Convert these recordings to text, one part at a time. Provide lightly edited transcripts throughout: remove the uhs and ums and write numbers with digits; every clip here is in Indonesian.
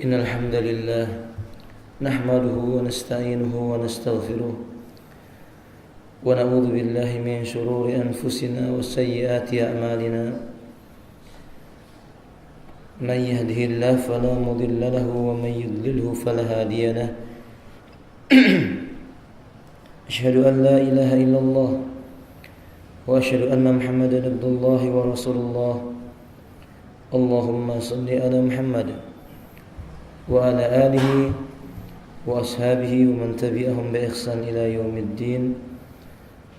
إن الحمد لله نحمده ونستعينه ونستغفره ونعوذ بالله من شرور أنفسنا وسيئات أعمالنا من يهده الله فلا مضل له ومن يضلله فلا هادي له أشهد أن لا إله إلا الله وأشهد أن محمدا عبد الله ورسول الله اللهم صل على محمد وعلى آله وأصحابه ومن تبعهم بإحسان إلى يوم الدين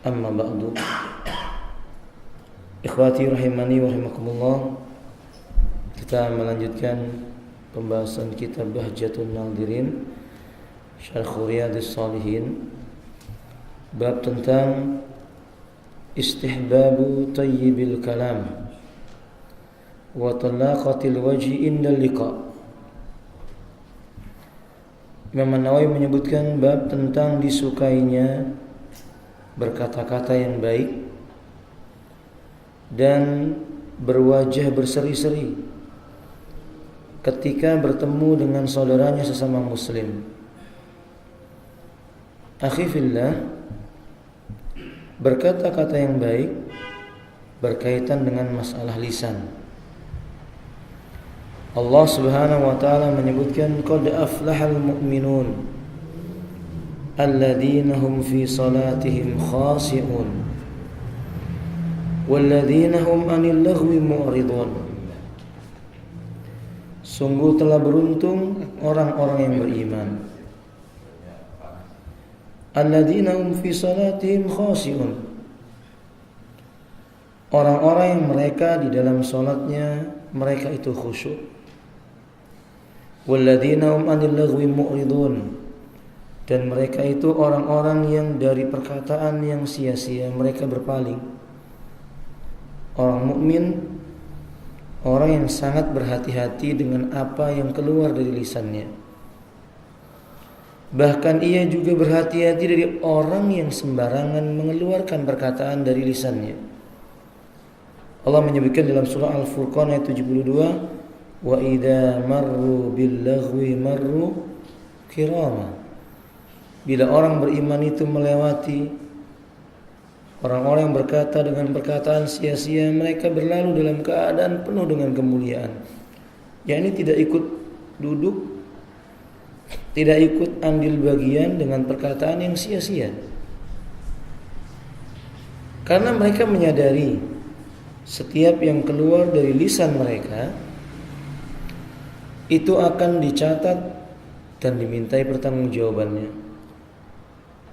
أما بعد Ikhwati rahimani wa rahimakumullah. Kita melanjutkan pembahasan kitab Bahjatun Nadhirin Syarh Riyadhus Shalihin, bab tentang istihbabu tayyibil kalam wa talaqatil wajhi indal liqa. Imam An-Nawawi menyebutkan bab tentang disukainya berkata-kata yang baik dan berwajah berseri-seri ketika bertemu dengan saudaranya sesama muslim. Akhi fillah, berkata-kata yang baik berkaitan dengan masalah lisan. Allah Subhanahu wa taala menyebutkan qad aflahal mu'minun alladzina hum fi salatihim khashi'un walladzina hum 'anil laghwi mu'ridun. Sungguh telah beruntung orang-orang yang beriman. Alladzina hum fi salatihim khashi'un, orang-orang yang mereka di dalam salatnya mereka itu khusyuk. Walladzina hum 'anil laghwi mu'ridun, dan mereka itu orang-orang yang dari perkataan yang sia-sia mereka berpaling. Orang mukmin, orang yang sangat berhati-hati dengan apa yang keluar dari lisannya. Bahkan ia juga berhati-hati dari orang yang sembarangan mengeluarkan perkataan dari lisannya. Allah menyebutkan dalam surah Al-Furqan ayat 72, wa idza marru bil laghwi marru kirama. Bila orang beriman itu melewati orang-orang yang berkata dengan perkataan sia-sia, mereka berlalu dalam keadaan penuh dengan kemuliaan. Yakni tidak ikut duduk, tidak ikut ambil bagian dengan perkataan yang sia-sia. Karena mereka menyadari setiap yang keluar dari lisan mereka itu akan dicatat dan dimintai pertanggungjawabannya.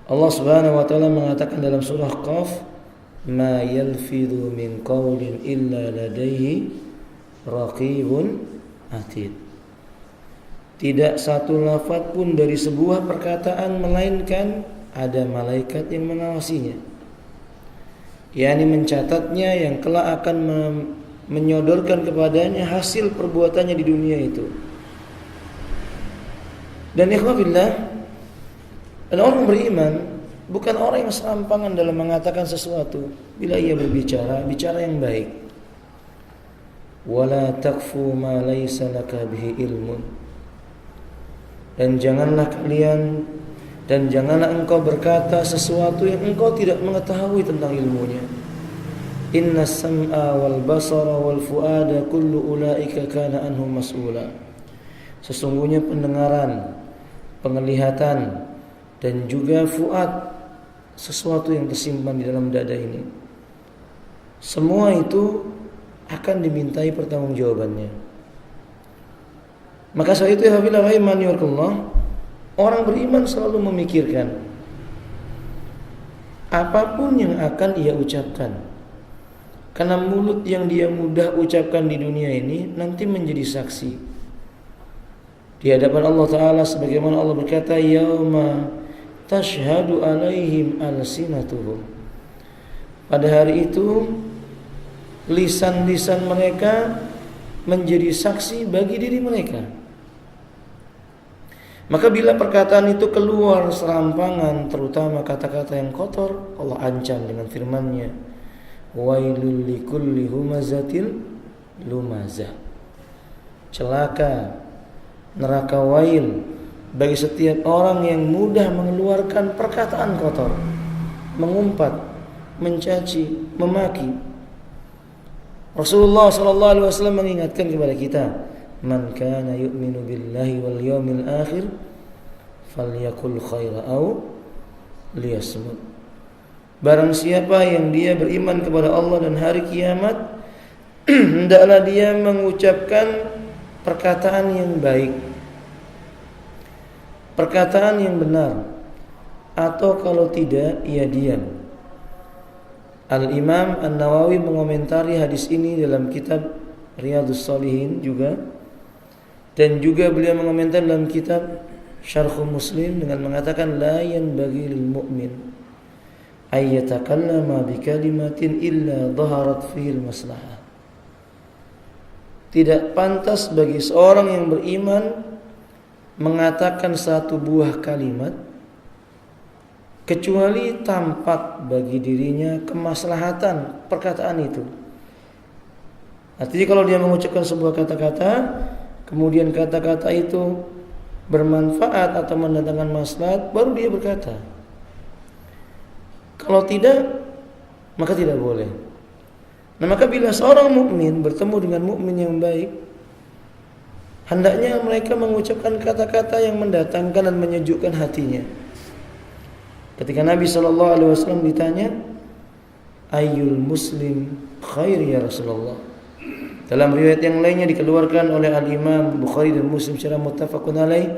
Allah Subhanahu wa taala mengatakan dalam surah Qaf, ma yalfidhu min qawlin illa ladaihi raqibun atid. Tidak satu lafaz pun dari sebuah perkataan melainkan ada malaikat yang mengawasinya, yakni mencatatnya, yang kelak akan menyodorkan kepadanya hasil perbuatannya di dunia itu. Dan ikhwafillah, dan orang beriman bukan orang yang serampangan dalam mengatakan sesuatu. Bila ia berbicara, bicara yang baik. Wala taqfu ma laysa laka bihi ilmun. Dan janganlah engkau berkata sesuatu yang engkau tidak mengetahui tentang ilmunya. Inna sam'a wal basara wal fuada kullu ulaika kana anhu mas'ula. Sesungguhnya pendengaran, penglihatan, dan juga fuad, sesuatu yang tersimpan di dalam dada ini, semua itu akan dimintai pertanggungjawabannya. Maka saat itu ya orang beriman selalu memikirkan apapun yang akan ia ucapkan, karena mulut yang dia mudah ucapkan di dunia ini nanti menjadi saksi di hadapan Allah Ta'ala, sebagaimana Allah berkata, yauma tashhadu alaihim alsinatuhum. Pada hari itu lisan-lisan mereka menjadi saksi bagi diri mereka. Maka bila perkataan itu keluar serampangan, terutama kata-kata yang kotor, Allah ancam dengan firman-Nya, wailul likulli humazatil lumazah. Celaka neraka wail bagi setiap orang yang mudah mengeluarkan perkataan kotor, mengumpat, mencaci, memaki. Rasulullah sallallahu alaihi wasallam mengingatkan kepada kita, "Man kana yu'minu billahi wal yawmil akhir falyakul khaira aw liyasmut." Barang siapa yang dia beriman kepada Allah dan hari kiamat, hendaklah dia mengucapkan perkataan yang baik, perkataan yang benar, atau kalau tidak ia diam. Al-Imam An-Nawawi mengomentari hadis ini dalam kitab Riyadhus Shalihin juga, dan juga beliau mengomentar dalam kitab Syarh Muslim dengan mengatakan la yanbaghi lil mu'min ay yatakallama bi kalimatin illa dhaharat fihi al-maslahah. Tidak pantas bagi seorang yang beriman mengatakan satu buah kalimat kecuali tampak bagi dirinya kemaslahatan perkataan itu. Artinya kalau dia mengucapkan sebuah kata-kata, kemudian kata-kata itu bermanfaat atau mendatangkan maslahat, baru dia berkata. Kalau tidak, maka tidak boleh. Nah, maka bila seorang mukmin bertemu dengan mukmin yang baik, hendaknya mereka mengucapkan kata-kata yang mendatangkan dan menyejukkan hatinya. Ketika Nabi SAW ditanya, "Ayyul muslim khair ya Rasulullah?" Dalam riwayat yang lainnya dikeluarkan oleh Al-Imam Bukhari dan Muslim secara muttafaqun alaih,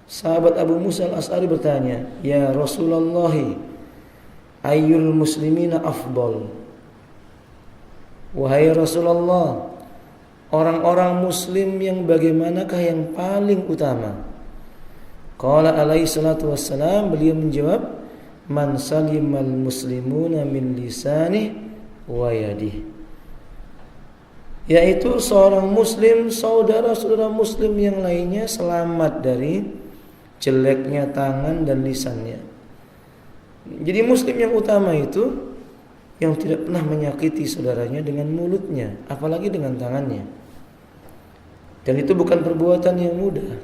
sahabat Abu Musa Al-Asy'ari bertanya, "Ya Rasulullah, ayyul muslimina afdal?" Wahai Rasulullah, orang-orang muslim yang bagaimanakah yang paling utama? Qala alaihi salatu wassalam, beliau menjawab, "Man salimal muslimuna min lisanih wa yadih." Yaitu seorang muslim, saudara-saudara muslim yang lainnya selamat dari jeleknya tangan dan lisannya. Jadi muslim yang utama itu yang tidak pernah menyakiti saudaranya dengan mulutnya, apalagi dengan tangannya. Dan itu bukan perbuatan yang mudah.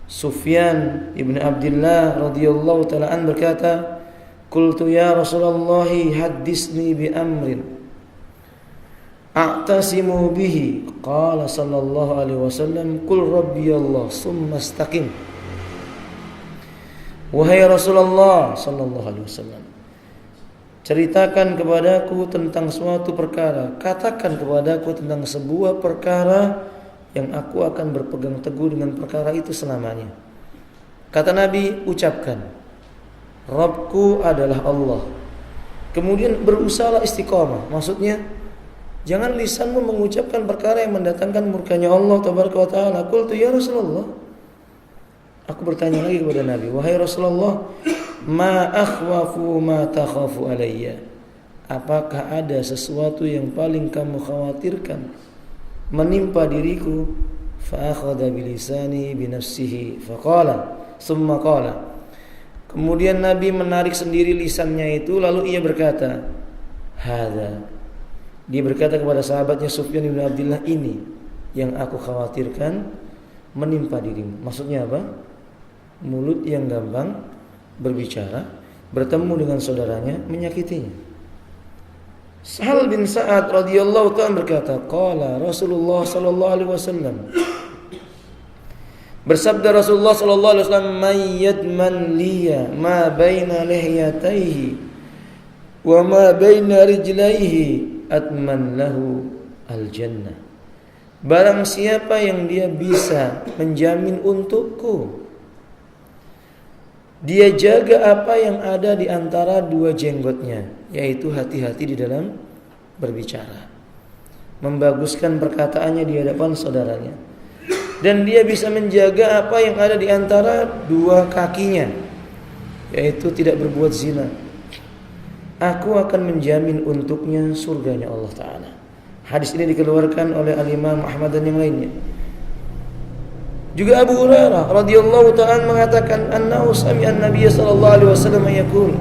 Sufyan ibn Abdullah radhiyallahu ta'ala an berkata, "Qultu ya Rasulullah haddisni bi amrin a'tasimu bihi." Qala sallallahu alaihi wasallam, "Qul rabbi Allah summa istaqim." Wahai Rasulullah sallallahu alaihi wasallam, ceritakan kepadaku tentang suatu perkara, katakan kepadaku tentang sebuah perkara yang aku akan berpegang teguh dengan perkara itu selamanya. Kata Nabi, ucapkan, Rabbku adalah Allah. Kemudian berusahalah istiqamah. Maksudnya, jangan lisanmu mengucapkan perkara yang mendatangkan murkanya Allah tabaraka wa ta'ala. Qultu ya Rasulullah, aku bertanya lagi kepada Nabi, wahai Rasulullah, ma akhwafu ma takhafu alayya. Apakah ada sesuatu yang paling kamu khawatirkan menimpa diriku? Fa akhadha bilisani binafsihi faqala summa qala. Kemudian Nabi menarik sendiri lisannya itu, lalu ia berkata, hadza. Dia berkata kepada sahabatnya Sufyan bin Abdullah, ini yang aku khawatirkan menimpa dirimu. Maksudnya apa? Mulut yang gampang berbicara, bertemu dengan saudaranya, menyakitinya. Sahal bin Sa'ad radhiyallahu ta'ala berkata, qala Rasulullah sallallahu alaihi wasallam, bersabda Rasulullah sallallahu alaihi wasallam, may yadman liya ma baina lihyatayhi wa ma baina rijlaihi atman lahu al-jannah. Barang siapa yang dia bisa menjamin untukku, dia jaga apa yang ada di antara dua jenggotnya, yaitu hati-hati di dalam berbicara, membaguskan perkataannya di hadapan saudaranya, dan dia bisa menjaga apa yang ada di antara dua kakinya, yaitu tidak berbuat zina, aku akan menjamin untuknya surganya Allah Ta'ala. Hadis ini dikeluarkan oleh Al-Imam Ahmad dan yang lainnya. Juga Abu Hurairah radhiyallahu ta'ala mengatakan, annahu sami'a an-nabiy sallallahu alaihi wasallam yaqul.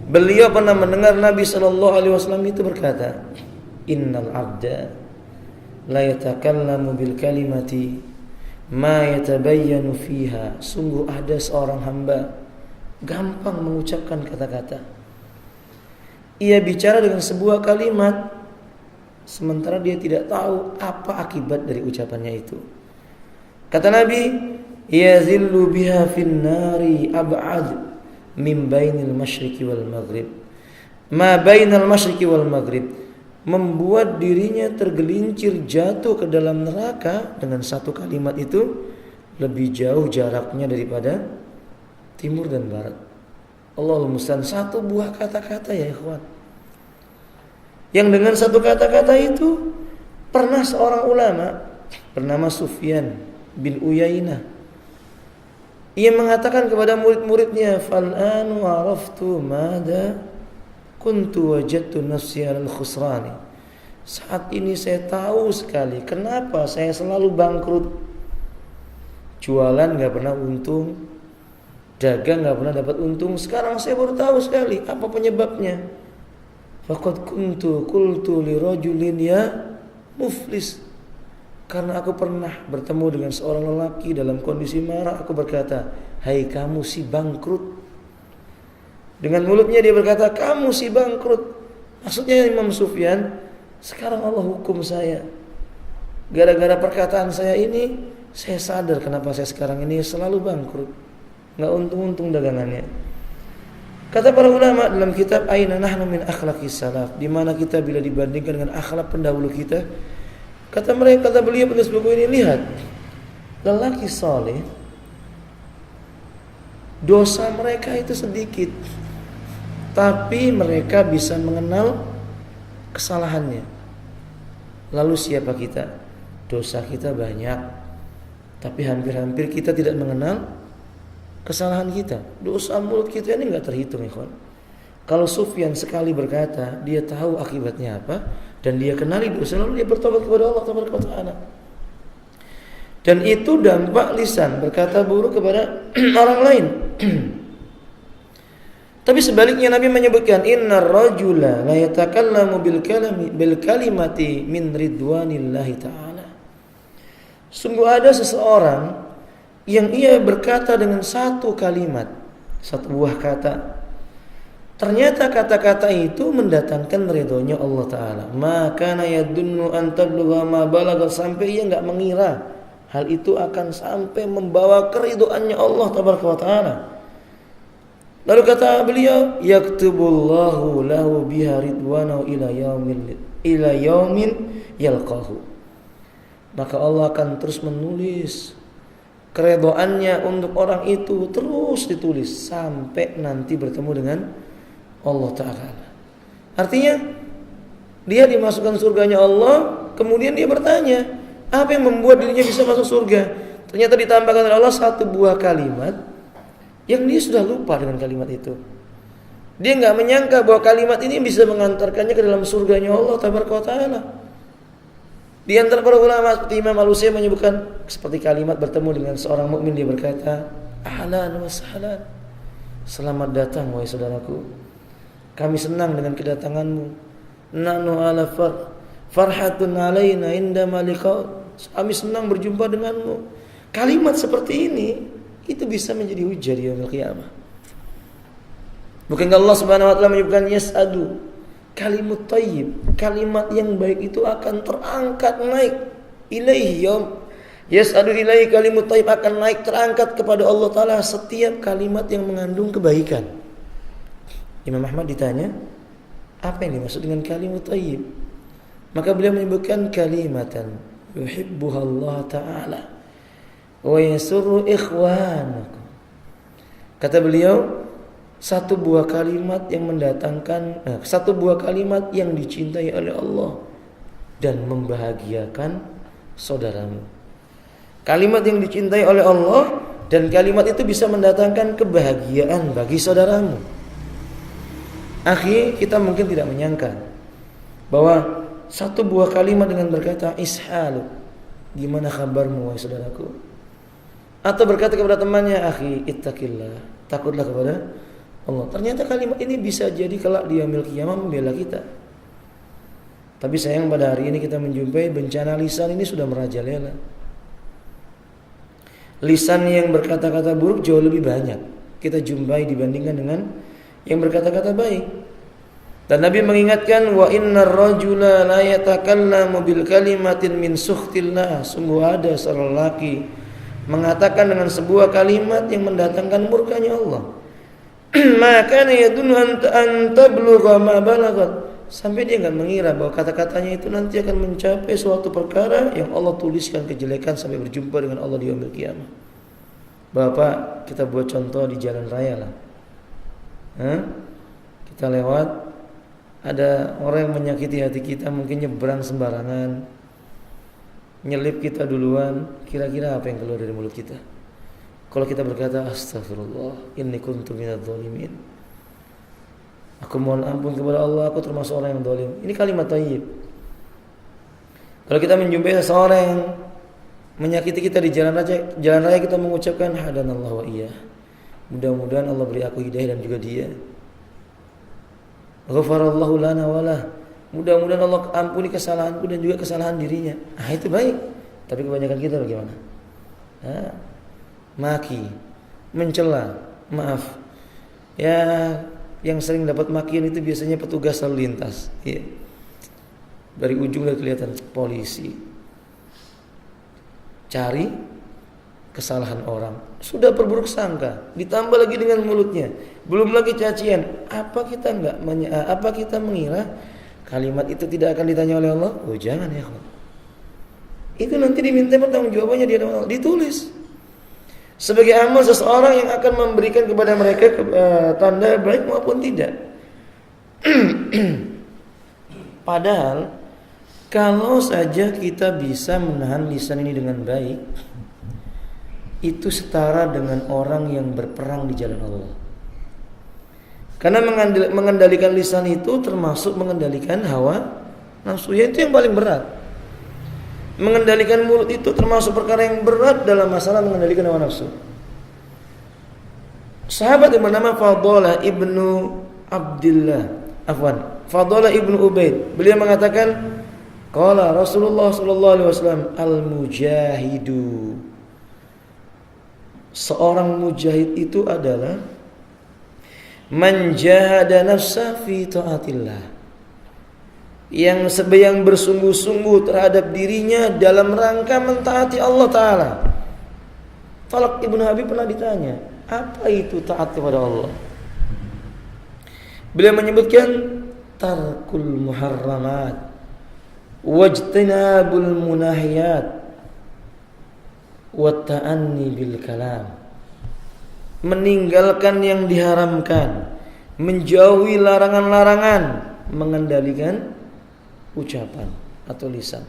Beliau pernah mendengar Nabi sallallahu alaihi wasallam itu berkata, innal 'abda la yatakallamu bil kalimati ma yatabayyanu fiha. Sungguh ada seorang hamba gampang mengucapkan kata-kata. Ia bicara dengan sebuah kalimat sementara dia tidak tahu apa akibat dari ucapannya itu. Kata Nabi, yazillu biha fin nari ab'ad min bainil masyriqi wal maghrib. Ma bainal masyriqi wal maghrib, membuat dirinya tergelincir jatuh ke dalam neraka dengan satu kalimat itu lebih jauh jaraknya daripada timur dan barat. Allahul musta'an, satu buah kata-kata ya ikhwan. Yang dengan satu kata-kata itu pernah seorang ulama bernama Sufyan bin Uyainah, ia mengatakan kepada murid-muridnya, fal'anu araftu mada kuntu wajadtu nafsi alal khusrani. Saat ini saya tahu sekali kenapa saya selalu bangkrut. Jualan gak pernah untung, dagang gak pernah dapat untung. Sekarang saya baru tahu sekali apa penyebabnya. Faqad kuntu qultu li rajulin ya muflis. Karena aku pernah bertemu dengan seorang lelaki dalam kondisi marah, aku berkata, hai kamu si bangkrut. Dengan mulutnya dia berkata, kamu si bangkrut. Maksudnya Imam Sufyan, sekarang Allah hukum saya. Gara-gara perkataan saya ini, saya sadar kenapa saya sekarang ini selalu bangkrut. Gak untung-untung dagangannya. Kata para ulama dalam kitab Aina Nahnu min Akhlaqis Salaf, di mana kita bila dibandingkan dengan akhlak pendahulu kita, kata beliau penulis buku ini, lihat lelaki saleh, dosa mereka itu sedikit, tapi mereka bisa mengenal kesalahannya. Lalu siapa kita? Dosa kita banyak, tapi hampir-hampir kita tidak mengenal kesalahan kita. Dosa mulut kita ini gak terhitung ya kawan. Kalau Sufyan sekali berkata, dia tahu akibatnya apa, dan dia kenali dosa, lalu dia bertobat kepada Allah Taala. Dan itu dampak lisan, berkata buruk kepada orang lain. Tapi sebaliknya Nabi menyebutkan, innar rajula la yatakallamu bil kalimati min ridwanillahi ta'ala. Sungguh ada seseorang yang ia berkata dengan satu kalimat, satu buah kata, ternyata kata-kata itu mendatangkan ridhonya Allah Ta'ala. Maka yadunnu an tablugha ma balagha, sampai ia enggak mengira hal itu akan sampai membawa keridhoannya Allah Ta'ala. Lalu kata beliau, yaktubullahu lahu biha ridwanahu ila yaumin yalqahu. Maka Allah akan terus menulis keridhoannya untuk orang itu, terus ditulis sampai nanti bertemu dengan Allah Ta'ala. Artinya dia dimasukkan surganya Allah, kemudian dia bertanya, apa yang membuat dirinya bisa masuk surga? Ternyata ditambahkan oleh Allah satu buah kalimat yang dia sudah lupa dengan kalimat itu. Dia gak menyangka bahwa kalimat ini bisa mengantarkannya ke dalam surganya Allah Ta'ala. Di antara para ulama seperti Imam Al-Utsaimin menyebutkan seperti kalimat bertemu dengan seorang mukmin, dia berkata, ahlan wa sahlan, selamat datang wahai saudaraku, kami senang dengan kedatanganmu. Nahnu ala farhatun alaina indama liqa, kami senang berjumpa denganmu. Kalimat seperti ini itu bisa menjadi hujah di yaumil qiyamah. Bukankah Allah Subhanahu wa taala menyebutkan yas'adu kalimat thayyib, kalimat yang baik itu akan terangkat naik ilaihi yaum yas'adu ilaihi, kalimat thayyib akan naik terangkat kepada Allah Ta'ala setiap kalimat yang mengandung kebaikan. Imam Ahmad ditanya, apa yang dimaksud dengan kalimat thayyib? Maka beliau menyebutkan kalimatan yuhibbuha Allah Ta'ala wa yasurru ikhwanakum. Kata beliau, satu buah kalimat yang mendatangkan, satu buah kalimat yang dicintai oleh Allah dan membahagiakan saudaramu. Kalimat yang dicintai oleh Allah dan kalimat itu bisa mendatangkan kebahagiaan bagi saudaramu. Akhi, kita mungkin tidak menyangka bahwa satu buah kalimat dengan berkata ishalu, gimana kabarmu wahai saudaraku, atau berkata kepada temannya, akhi ittaqillah, takutlah kepada Allah. Ternyata kalimat ini bisa jadi kelak di yaumil qiyamah membela kita. Tapi sayang pada hari ini kita menjumpai bencana lisan ini sudah merajalela. Lisan yang berkata-kata buruk jauh lebih banyak kita jumpai dibandingkan dengan yang berkata-kata baik. Dan Nabi mengingatkan, wa innar rajula la yatakallamu bil kalimatin min sukhtillah. Sungguh ada seorang lelaki mengatakan dengan sebuah kalimat yang mendatangkan murkanya Allah. Maka yadun an tablugha ma balagat. Sampai dia enggak mengira bahwa kata-katanya itu nanti akan mencapai suatu perkara yang Allah tuliskan kejelekan sampai berjumpa dengan Allah di yaumil qiyamah. Bapak, kita buat contoh di jalan raya lah. Kita lewat, ada orang yang menyakiti hati kita, mungkin nyebrang sembarangan, nyelip kita duluan. Kira-kira apa yang keluar dari mulut kita? Kalau kita berkata, astagfirullah, inni kuntu minadz zalimin, aku mohon ampun kepada Allah, aku termasuk orang yang zalim. Ini kalimat thayyib. Kalau kita menjumpai seseorang yang menyakiti kita di jalan raya, kita mengucapkan hadanallahu wa iyyah, mudah-mudahan Allah beri aku hidayah dan juga dia. Ghafarallahu lana walah, mudah-mudahan Allah ampuni kesalahanku dan juga kesalahan dirinya. Itu baik. Tapi kebanyakan kita bagaimana? Maki, mencela, maaf. Ya, yang sering dapat makian itu biasanya petugas lalu lintas. Ya. Dari ujung udah kelihatan polisi. Cari kesalahan orang, sudah berburuk sangka, ditambah lagi dengan mulutnya, belum lagi cacian. Apa kita mengira kalimat itu tidak akan ditanya oleh Allah? Oh jangan ya, itu nanti diminta pertanggungjawabannya di hadapan Allah, ditulis sebagai amal seseorang yang akan memberikan kepada mereka tanda baik maupun tidak. Padahal kalau saja kita bisa menahan lisan ini dengan baik, itu setara dengan orang yang berperang di jalan Allah. Karena mengendalikan lisan itu termasuk mengendalikan hawa nafsu, itu yang paling berat. Mengendalikan mulut itu termasuk perkara yang berat dalam masalah mengendalikan hawa nafsu. Sahabat yang bernama Fadalah ibnu Fadalah ibnu Ubaid, beliau mengatakan, qala Rasulullah sallallahu alaihi wasallam, al-mujahidu, seorang mujahid itu adalah man jahada nafsa fi taatillah, yang bersungguh-sungguh terhadap dirinya dalam rangka mentaati Allah Ta'ala. Talq ibn Habib pernah ditanya, apa itu taat kepada Allah? Beliau menyebutkan tarkul muharramat wajtinabul munahiyat wa ta'anni bil kalam, meninggalkan yang diharamkan, menjauhi larangan-larangan, mengendalikan ucapan atau lisan.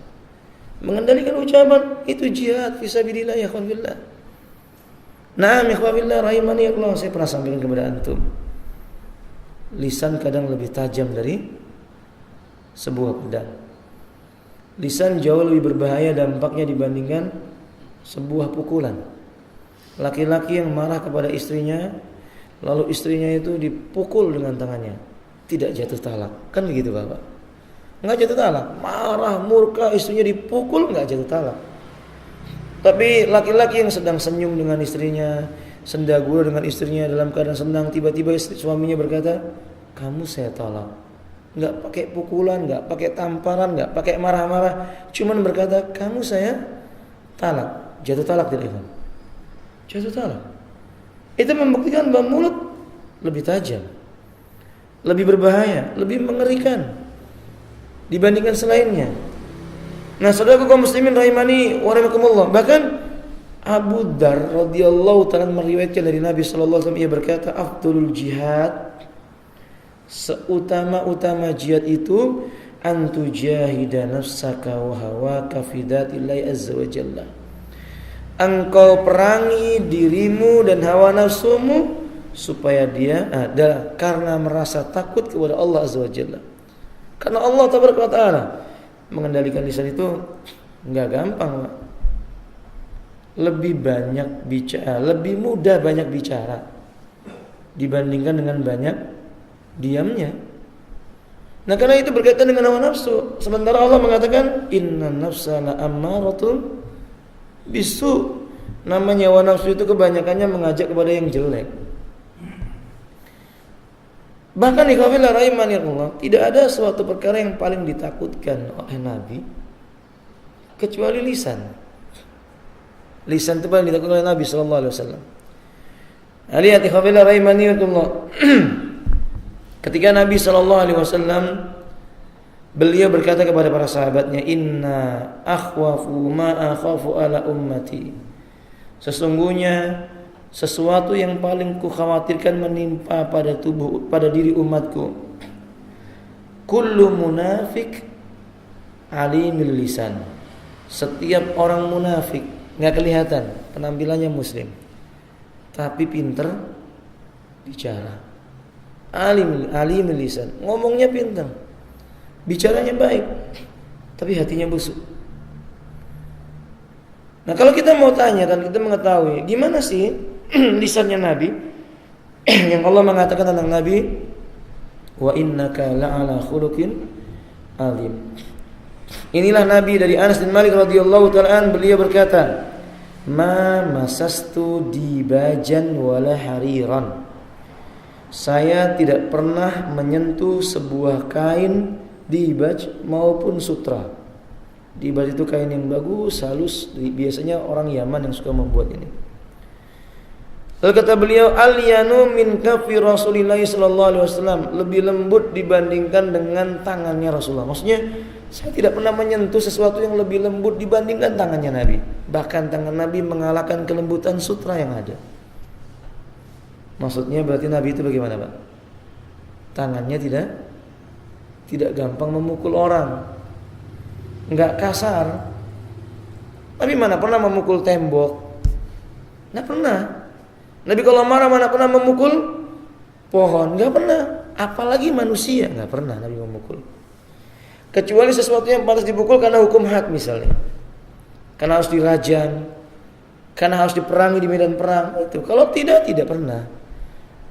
Mengendalikan ucapan itu jihad fisabilillah ya ikhwan billah. Naam ikhwan billah rahimani Allah, saya pernah sampaikan kepada antum, lisan kadang lebih tajam dari sebuah pedang. Lisan jauh lebih berbahaya dampaknya dibandingkan sebuah pukulan. Laki-laki yang marah kepada istrinya, lalu istrinya itu dipukul dengan tangannya, tidak jatuh talak, kan begitu Bapak? Enggak jatuh talak. Marah, murka, istrinya dipukul, enggak jatuh talak. Tapi laki-laki yang sedang senyum dengan istrinya, sendagura dengan istrinya dalam keadaan senang, tiba-tiba suaminya berkata, kamu saya talak. Enggak pakai pukulan, enggak pakai tamparan, enggak pakai marah-marah, cuman berkata, kamu saya talak. Jatuh talak tidak kan? Jatuh talak. Itu membuktikan bahwa mulut lebih tajam, lebih berbahaya, lebih mengerikan dibandingkan selainnya. Nah, saudaraku kaum muslimin rahimani wa rahimakumullah, bahkan Abu Dzar radhiyallahu ta'ala meriwayatkan dari Nabi sallallahu alaihi wasallam, ia berkata, afdalul jihad, seutama-utama jihad itu antujahida nafsaka wa hawaka fi dzatillahi azza wa jalla, engkau perangi dirimu dan hawa nafsumu supaya dia ada karena merasa takut kepada Allah azza wa jalla. Karena Allah tabaraka wa ta'ala mengendalikan lisan itu enggak gampang, Pak. Lebih banyak bicara, lebih mudah banyak bicara dibandingkan dengan banyak diamnya. Nah, karena itu berkaitan dengan hawa nafsu. Sementara Allah mengatakan inna nafsa la'ammaratun bisu. Namanya hawa nafsu itu kebanyakannya mengajak kepada yang jelek. Bahkan ikhwafillah rahimanillah, tidak ada suatu perkara yang paling ditakutkan oleh Nabi kecuali lisan. Lisan itu paling ditakutkan oleh Nabi sallallahu alaihi wasallam. Lihat ikhwafillah rahimanillah. Ketika Nabi sallallahu alaihi wasallam beliau berkata kepada para sahabatnya, "Inna akhwafu ma akhafu ala ummati." Sesungguhnya sesuatu yang paling ku khawatirkan menimpa pada diri umatku. Kullu munafik alimil lisan. Setiap orang munafik enggak kelihatan penampilannya muslim, tapi pinter bicara. Alimil lisan, ngomongnya pinter, bicaranya baik, tapi hatinya busuk. Nah, kalau kita mau tanya dan kita mengetahui gimana sih lisannya Nabi yang Allah mengatakan tentang Nabi, wa innaka la'ala khuluqin alim. Inilah Nabi dari Anas bin Malik radhiyallahu ta'ala an, beliau berkata, ma masastu dibajan wala hariran. Saya tidak pernah menyentuh sebuah kain dibaj maupun sutra. Dibaj itu kain yang bagus, halus, biasanya orang Yaman yang suka membuat ini. Lalu kata beliau, al-yanu min kafi Rasulillah sallallahu alaihi wasallam, lebih lembut dibandingkan dengan tangannya Rasulullah. Maksudnya, saya tidak pernah menyentuh sesuatu yang lebih lembut dibandingkan tangannya Nabi. Bahkan tangan Nabi mengalahkan kelembutan sutra yang ada. Maksudnya berarti Nabi itu bagaimana, Pak? Tangannya tidak gampang memukul orang, enggak kasar. Nabi mana pernah memukul tembok? Enggak pernah. Nabi kalau marah mana pernah memukul pohon? Enggak pernah. Apalagi manusia, enggak pernah Nabi memukul. Kecuali sesuatu yang pantas dipukul karena hukum had misalnya, karena harus dirajam, karena harus diperangi di medan perang. Itu kalau tidak pernah.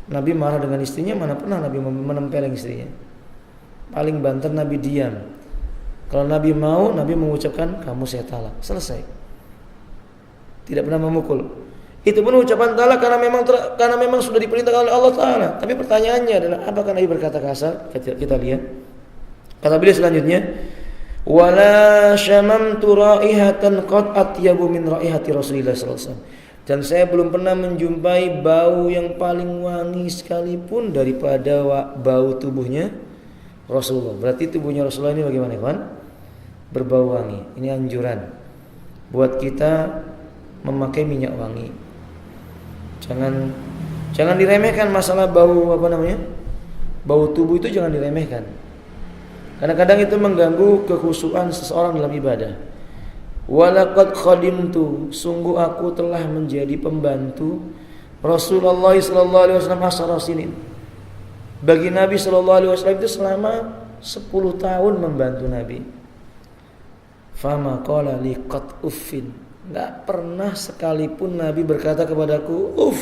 Nabi marah dengan istrinya, mana pernah Nabi menempeleng istrinya. Paling banter Nabi diam. Kalau Nabi mau, Nabi mengucapkan kamu saya talak, selesai. Tidak pernah memukul. Itu pun ucapan talak karena memang sudah diperintahkan oleh Allah Taala. Tapi pertanyaannya adalah, apakah Nabi berkata kasar? Kita lihat. Kata beliau selanjutnya, wala syamamtu raihatan qad atyabu min raihati Rasulillah sallallahu alaihi wasallam. Dan saya belum pernah menjumpai bau yang paling wangi sekalipun daripada bau tubuhnya Rasulullah. Berarti tubuhnya Rasulullah ini bagaimana, kawan? Berbau wangi. Ini anjuran buat kita memakai minyak wangi. Jangan diremehkan masalah bau bau tubuh itu jangan diremehkan. Kadang-kadang itu mengganggu kekhusyuan seseorang dalam ibadah. Walaqad khadimtu, sungguh aku telah menjadi pembantu Rasulullah sallallahu alaihi wasallam asara sinin. Bagi Nabi sallallahu alaihi wasallam itu selama 10 tahun membantu Nabi. Fama qala li qad uffin. Enggak pernah sekalipun Nabi berkata kepadaku uff.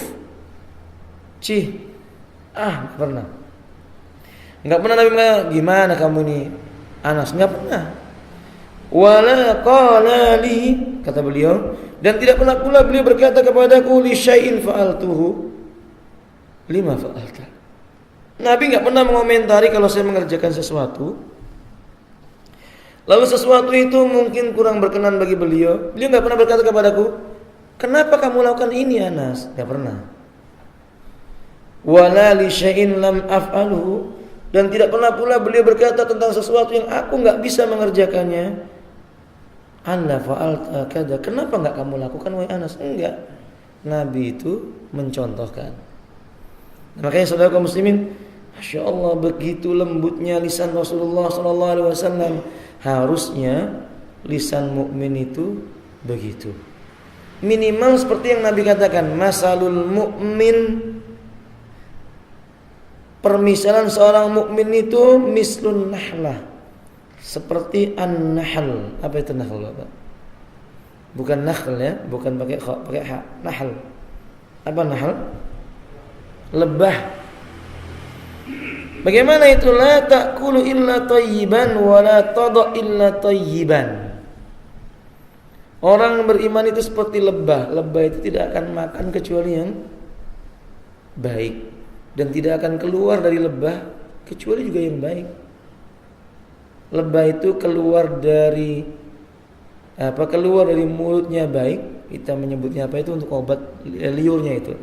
Enggak pernah. Enggak pernah Nabi mengatakan, gimana kamu nih Anas? Enggak pernah. Wala qala li, kata beliau, dan tidak pernah pula beliau berkata kepadaku li syai'in fa'altuhu lima fa'alta. Nabi enggak pernah mengomentari kalau saya mengerjakan sesuatu, lalu sesuatu itu mungkin kurang berkenan bagi beliau. Beliau enggak pernah berkata kepadaku, kenapa kamu lakukan ini Anas? Enggak pernah. Wala li syai'in lam af'alhu, dan tidak pernah pula beliau berkata tentang sesuatu yang aku enggak bisa mengerjakannya. Anna fa'alta kada, kenapa enggak kamu lakukan wahai Anas? Enggak. Nabi itu mencontohkan. Makanya saudara kaum muslimin, Masya Allah, begitu lembutnya lisan Rasulullah sallallahu alaihi wasallam. Harusnya lisan mukmin itu begitu. Minimal seperti yang Nabi katakan, masalul mukmin, permisalan seorang mukmin itu mislun nahlah, seperti an-nahl. Apa itu nahl, Bapak? Bukan nahl ya, bukan pakai kha, pakai ha. Nahl. Apa nahl? Lebah. Bagaimana itu? La ta'kulu illa thayyiban wa la tada illa thayyiban. Orang beriman itu seperti lebah. Lebah itu tidak akan makan kecuali yang baik, dan tidak akan keluar dari lebah kecuali juga yang baik. Lebah itu keluar dari mulutnya baik. Kita menyebutnya apa itu untuk obat, liurnya itu.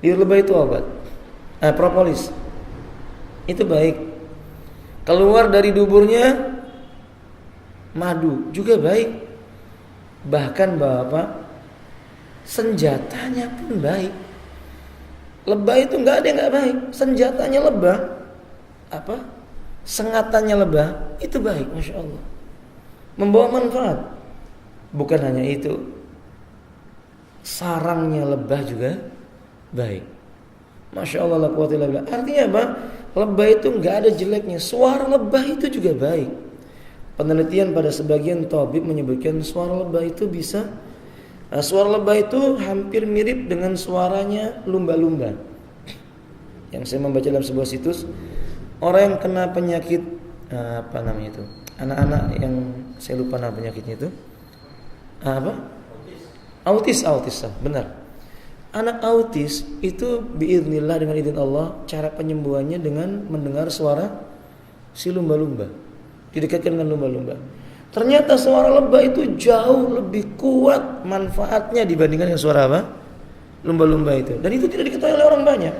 Liur lebah itu obat. Propolis. Itu baik. Keluar dari duburnya madu juga baik. Bahkan Bapak, senjatanya pun baik. Lebah itu nggak ada yang nggak baik. Senjatanya lebah, sengatannya lebah itu baik, masya Allah. Membawa manfaat. Bukan hanya itu, sarangnya lebah juga baik. Masya Allah, la quwwata illa billah. Artinya apa? Lebah itu nggak ada jeleknya. Suara lebah itu juga baik. Penelitian pada sebagian tabib menyebutkan suara lebah itu suara lebah itu hampir mirip dengan suaranya lumba-lumba. Yang saya membaca dalam sebuah situs, orang yang kena penyakit anak-anak yang saya lupa nama penyakitnya itu autis, benar. Anak autis itu biiznillah, dengan izin Allah, cara penyembuhannya dengan mendengar suara si lumba-lumba. Didekatkan dengan lumba-lumba. Ternyata suara lebah itu jauh lebih kuat manfaatnya dibandingkan dengan suara lumba-lumba itu. Dan itu tidak diketahui oleh orang banyak.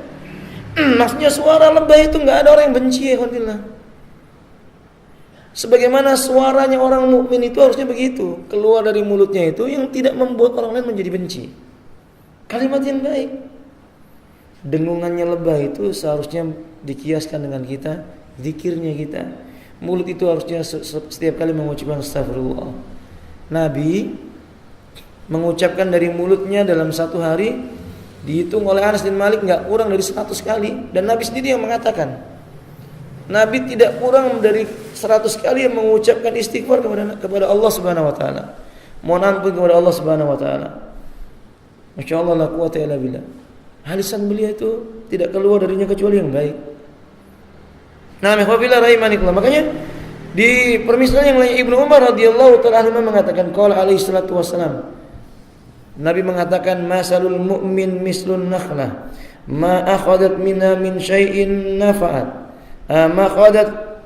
Maksudnya suara lebah itu nggak ada orang yang benci, alhamdulillah. Sebagaimana suaranya orang mukmin itu harusnya begitu, keluar dari mulutnya itu yang tidak membuat orang lain menjadi benci. Kalimat yang baik. Dengungannya lebah itu seharusnya dikiaskan dengan kita, zikirnya kita. Mulut itu harusnya setiap kali mengucapkan astagfirullah. Nabi mengucapkan dari mulutnya dalam satu hari dihitung oleh Anas bin Malik nggak kurang dari 100 kali. Dan Nabi sendiri yang mengatakan, Nabi tidak kurang dari 100 kali yang mengucapkan istighfar kepada Allah Subhanahu wa taala. Mohon ampun kepada Allah Subhanahu wa taala. Masya Allah, la quwwata illa billah. Lisan beliau itu tidak keluar darinya kecuali yang baik. Nah, mehwabillah rahimanikullah. Makanya di permisalan yang lain Ibnu Umar radhiyallahu ta'ala anhu mengatakan, qala alaihi salatu wassalam, Nabi mengatakan, masalul mu'min mislun nakhlah ma akhadat minha min syai'in nafa'at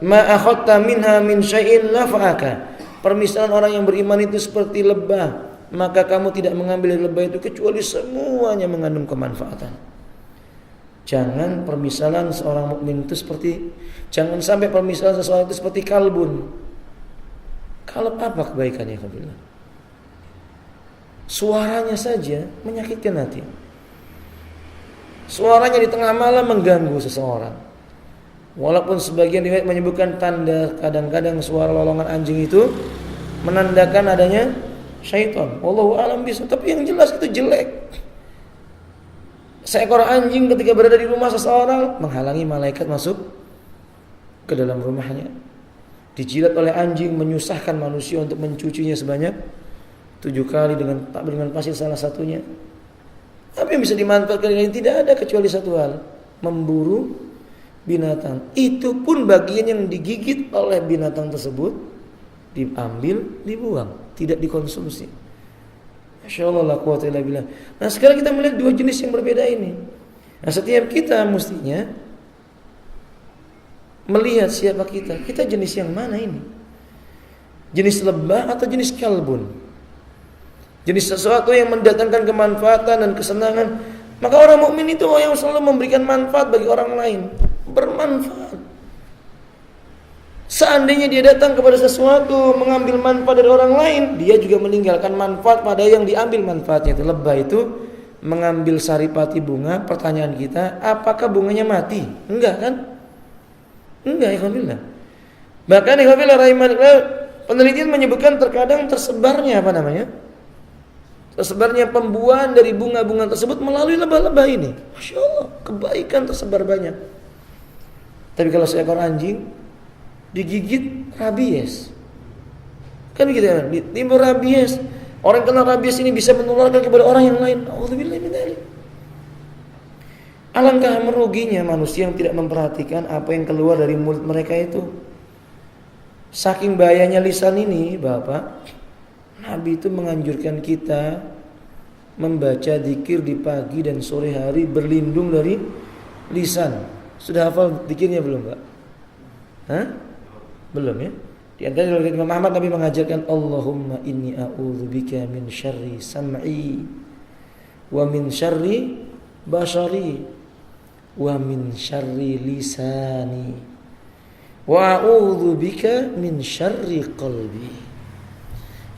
ma akhadta minha min syai'in nafa'aka. Permisalan orang yang beriman itu seperti lebah, maka kamu tidak mengambil dari lebah itu kecuali semuanya mengandung kemanfaatan. Jangan permisalan seorang mukmin itu jangan sampai permisalan seseorang itu seperti kalbun. Kalb apa kebaikannya, alhamdulillah? Suaranya saja menyakitkan hati. Suaranya di tengah malam mengganggu seseorang. Walaupun sebagian riwayat menyebutkan tanda kadang-kadang suara lolongan anjing itu menandakan adanya syaitan. Wallahu a'lam bishawab. Tapi yang jelas itu jelek. Seekor anjing ketika berada di rumah seseorang menghalangi malaikat masuk ke dalam rumahnya. Dijilat oleh anjing menyusahkan manusia untuk mencucinya sebanyak 7 kali dengan pasir salah satunya. Apa yang bisa dimanfaatkan ini? Tidak ada kecuali satu hal, memburu binatang. Itu pun bagian yang digigit oleh binatang tersebut diambil, dibuang, tidak dikonsumsi. Masya Allah, la quwwata illa billah. Nah, sekarang kita melihat dua jenis yang berbeda ini. Nah, setiap kita mestinya melihat siapa kita. Kita jenis yang mana ini? Jenis lebah atau jenis kalbun? Jenis sesuatu yang mendatangkan kemanfaatan dan kesenangan. Maka orang mukmin itu yang selalu memberikan manfaat bagi orang lain. Bermanfaat. Seandainya dia datang kepada sesuatu mengambil manfaat dari orang lain, dia juga meninggalkan manfaat pada yang diambil manfaatnya itu. Lebah itu mengambil saripati bunga. Pertanyaan kita, apakah bunganya mati? Enggak kan? Enggak, alhamdulillah. Bahkan alhamdulillah rahimahullah, penelitian menyebutkan terkadang tersebarnya tersebarnya pembuahan dari bunga-bunga tersebut melalui lebah-lebah ini. Masya Allah, kebaikan tersebar banyak. Tapi kalau seekor anjing digigit rabies, kan begitu ya, timbul rabies. Orang kena rabies ini bisa menularkan kepada orang yang lain. Alhamdulillah min dzalik. Alangkah meruginya manusia yang tidak memperhatikan apa yang keluar dari mulut mereka itu. Saking bahayanya lisan ini, Bapak, Nabi itu menganjurkan kita membaca zikir di pagi dan sore hari berlindung dari lisan. Sudah hafal zikirnya belum, Pak? Hah? Belum ya? Di antara dari Imam Ahmad, Nabi mengajarkan Allahumma inni a'udzubika min syarri sam'i wa min syarri basari wa min syarri lisani wa a'udzubika min syarri qalbi.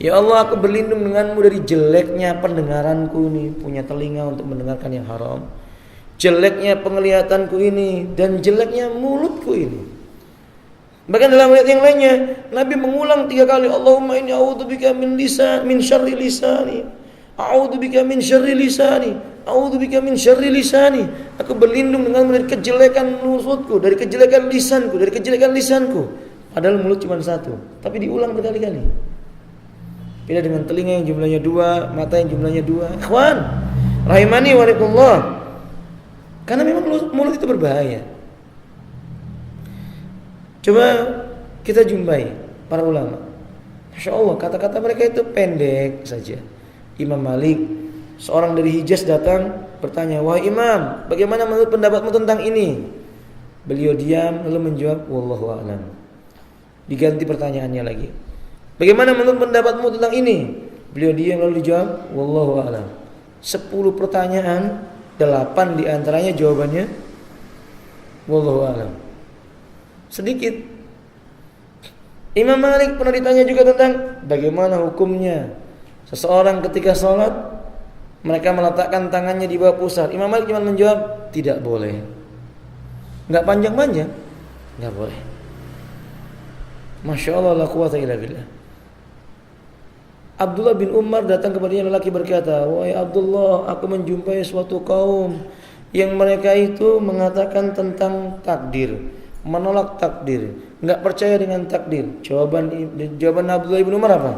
Ya Allah, aku berlindung denganmu dari jeleknya pendengaranku ini, punya telinga untuk mendengarkan yang haram, jeleknya penglihatanku ini, dan jeleknya mulutku ini. Bahkan dalam ayat yang lainnya Nabi mengulang 3 kali, Allahumma inni a'udzubika min syarri lisani, a'udzubika min syarri lisani, a'udzubika min syarri lisani. Aku berlindung denganmu dari kejelekan mulutku, dari kejelekan lisanku, dari kejelekan lisanku. Padahal mulut cuma satu, tapi diulang berkali-kali. Beda dengan telinga yang jumlahnya 2, mata yang jumlahnya 2. Ikhwan rahimani wa rahimakumullah. Karena memang mulut itu berbahaya. Coba kita jumpai para ulama, Masya Allah, kata-kata mereka itu pendek saja. Imam Malik, seorang dari Hijaz datang bertanya, wahai Imam, bagaimana menurut pendapatmu tentang ini? Beliau diam lalu menjawab, wallahu a'lam. Diganti pertanyaannya lagi, bagaimana menurut pendapatmu tentang ini? Beliau diam lalu dijawab, wallahu a'lam. 10 pertanyaan, 8 diantaranya jawabannya wallahu a'lam. Sedikit. Imam Malik pernah ditanya juga tentang bagaimana hukumnya seseorang ketika sholat mereka meletakkan tangannya di bawah pusar. Imam Malik cuma menjawab tidak boleh. Enggak panjang-panjang, enggak boleh. Masya Allah, la quwata illa billah. Abdullah bin Umar datang kepadanya, lelaki berkata, wahai Abdullah, aku menjumpai suatu kaum yang mereka itu mengatakan tentang takdir, menolak takdir, enggak percaya dengan takdir. Jawaban Abdullah bin Umar apa?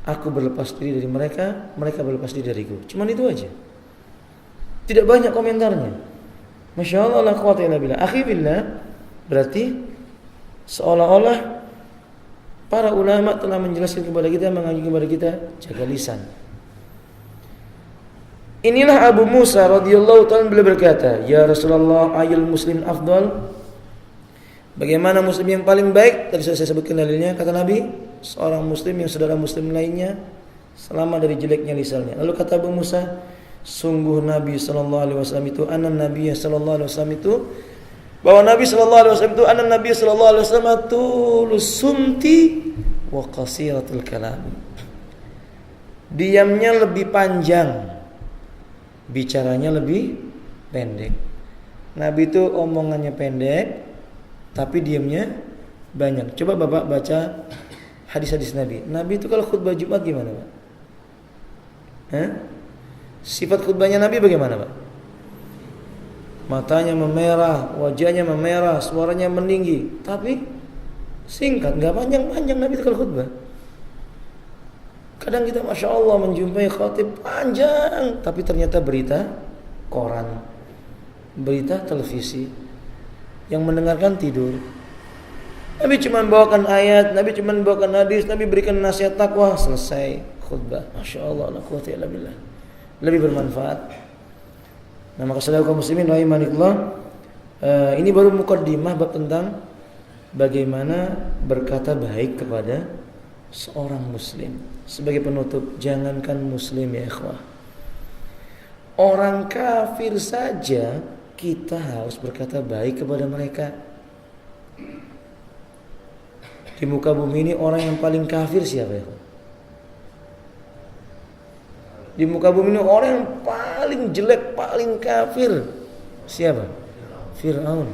Aku berlepas diri dari mereka, mereka berlepas diri dariku. Cuman itu aja. Tidak banyak komentarnya. Masya Allah, la quwata illa billah. Akhi billah, berarti seolah-olah para ulama telah menjelaskan kepada kita, mengajarkan kepada kita jaga lisan. Inilah Abu Musa radhiyallahu ta'ala beliau berkata, ya Rasulullah, ayul muslim afdal? Bagaimana muslim yang paling baik? Tadi saya sebutkan dalilnya. Kata Nabi, seorang muslim yang saudara muslim lainnya selama dari jeleknya lisannya. Lalu kata Abu Musa, sungguh Nabi sallallahu alaihi wasallam itu, Nabi sallallahu alaihi wasallam itu, bahwa Nabi sallallahu alaihi wasallam itu, Nabi sallallahu alaihi wasallam tulus sumti wa qasiratul kalam. Diamnya lebih panjang, bicaranya lebih pendek. Nabi itu omongannya pendek, tapi diamnya banyak. Coba Bapak baca hadis-hadis Nabi. Nabi itu kalau khutbah Jumat gimana, Pak? Sifat khutbahnya Nabi bagaimana, Pak? Matanya memerah, wajahnya memerah, suaranya meninggi, tapi singkat, nggak panjang-panjang Nabi itu kalau khutbah. Kadang kita Masya Allah menjumpai khatib panjang, tapi ternyata berita koran, berita televisi, yang mendengarkan tidur. Nabi cuma bawakan ayat, Nabi cuma bawakan hadis, Nabi berikan nasihat takwa, selesai khutbah. Masya Allah, la quwwata illa billah. Lebih bermanfaat. Nah, maka saudara kaum muslimin rahimakumullah, ini baru mukaddimah bab tentang bagaimana berkata baik kepada seorang muslim. Sebagai penutup, jangankan muslim ya ikhwah, orang kafir saja kita harus berkata baik kepada mereka. Di muka bumi ini orang yang paling kafir siapa ya? Di muka bumi ini orang yang paling jelek, paling kafir siapa? Fir'aun.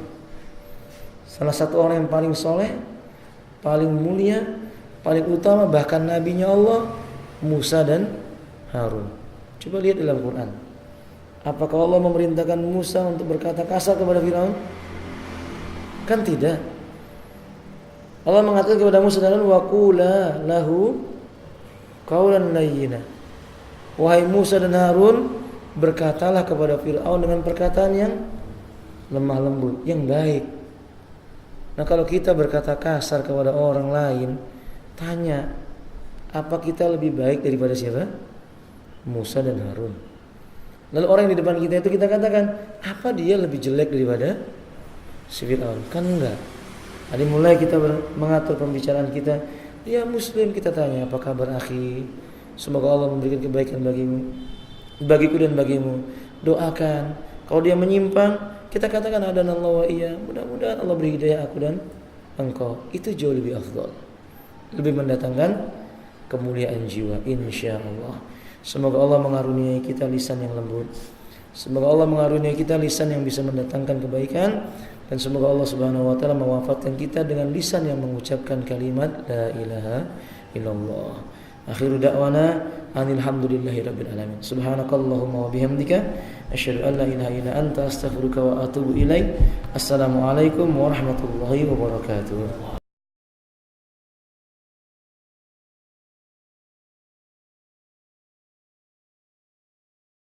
Salah satu orang yang paling soleh, paling mulia, paling utama, bahkan nabinya Allah, Musa dan Harun. Coba lihat dalam Quran. Apakah Allah memerintahkan Musa untuk berkata kasar kepada Fir'aun? Kan tidak. Allah mengatakan kepada Musa dan Harun, waqula lahu qawlan layyina. Wahai Musa dan Harun, berkatalah kepada Fir'aun dengan perkataan yang lemah lembut, yang baik. Nah, kalau kita berkata kasar kepada orang lain, tanya, apa kita lebih baik daripada siapa? Musa dan Harun. Lalu orang yang di depan kita itu kita katakan, apa dia lebih jelek daripada si Fir'aun? Kan enggak. Jadi mulai kita mengatur pembicaraan kita, dia Muslim, kita tanya, apa kabar akhi? Semoga Allah memberikan kebaikan bagiku dan bagimu. Doakan. Kalau dia menyimpang, kita katakan adanallahu wa iya. Mudah-mudahan Allah beri hidayah aku dan engkau. Itu jauh lebih afdal. Lebih mendatangkan kemuliaan jiwa, insyaallah. Semoga Allah mengaruniai kita lisan yang lembut. Semoga Allah mengaruniai kita lisan yang bisa mendatangkan kebaikan. Dan semoga Allah subhanahu wa ta'ala mewafatkan kita dengan lisan yang mengucapkan kalimat la ilaha illallah. Akhiru da'wana alhamdulillahi rabbil alamin. Subhanakallahumma wa bihamdika asyhadu an la ilaha illa anta astaghfiruka wa atubu ilaik. Assalamualaikum warahmatullahi wabarakatuh.